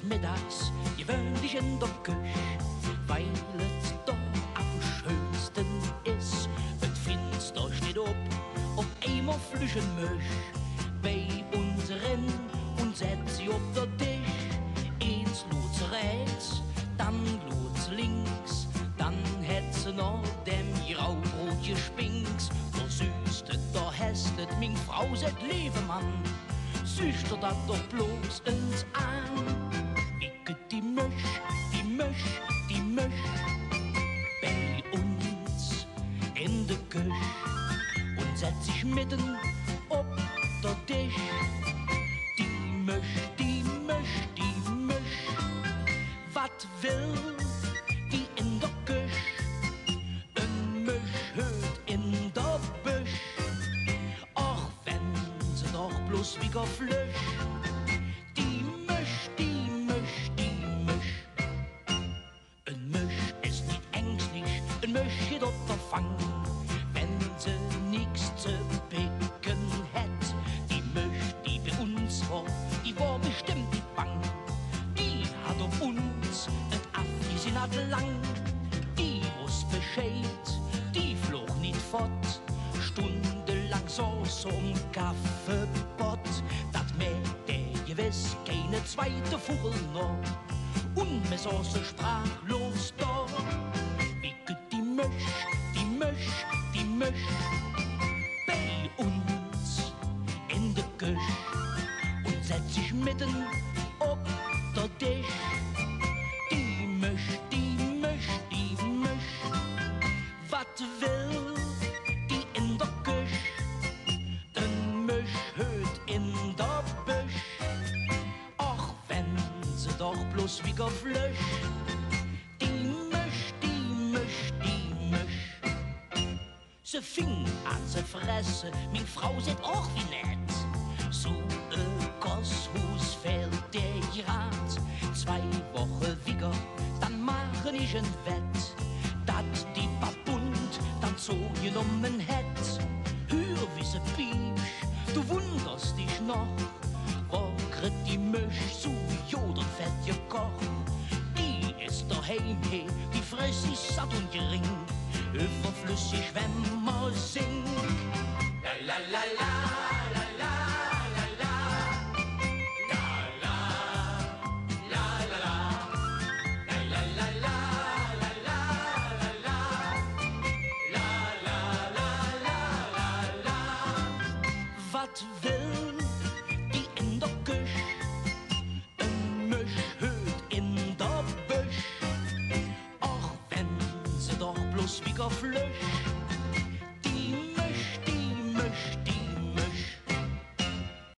mittags gewöhnlich in der Küche, weil es da am schönsten ist. Und finster steht ob einmal flüchen Milch bei uns renn und setzt sie auf der Tisch. Eins lutz rechts, dann lutz links, dann hätt sie noch dem Graubrot gespinks. Der Süßte, der Hästet, min Frau set Lebemann, süchtert dat doch bloß ins an. Icke die Mösch, die Mösch, die Mösch bei uns in de Küche und setz sich mitten ob der Tisch. Die Mösch, die Mösch, die Mösch, wat will die in der Küche? Een Mösch hört in der Büsch, och wenn sie doch bloß wie geflüsch. Die Mösch, die Mösch, die Mösch. Een Mösch ist nicht ängstlich, een Mösch geht auf der Fang, wenn sie nix zu picken hätt. Die Mösch, die bei uns war, die war bestimmt nicht bang. Die hat auf uns et Affisinat lang. Die wusst Bescheid, die flog nicht fort. Stundenlang saß Kaffeepott. Dat merkte gewiss keine zweite Vogel noch. Und mir saßen sprachlos da. Icke die Mösch, die Mösch, die Mösch bei uns in de Küche und setz sich mitten ob der Tisch. Die Mösch, die Mösch, die Mösch, wat will die in der Küche? Den Mösch hört in der Büsch, och wenn sie doch bloß wie geflüsch. Die Mösch, die Mösch, die Mösch. Sie fing an zu fressen, min Frau seht auch wie nett. So Kosshus fällt der grad, 2 Wochen wieder, dann machen ich ein Wett, dat die Babund dann so genommen hätt. Hör wie sie piepsch, du wunderst dich noch, wo kriegt die Mösch so Jodenfett gekocht. Die ist daheim, hey, die frisst sich satt und gering, überflüssig, wenn man singt. La la la la, la la la la, la la la la la, la la la la, la la la la, la la la la la. Wat will die in der Küche? Een Mösch hört in der Büsch, och wenn sie doch bloß wie geflüsch.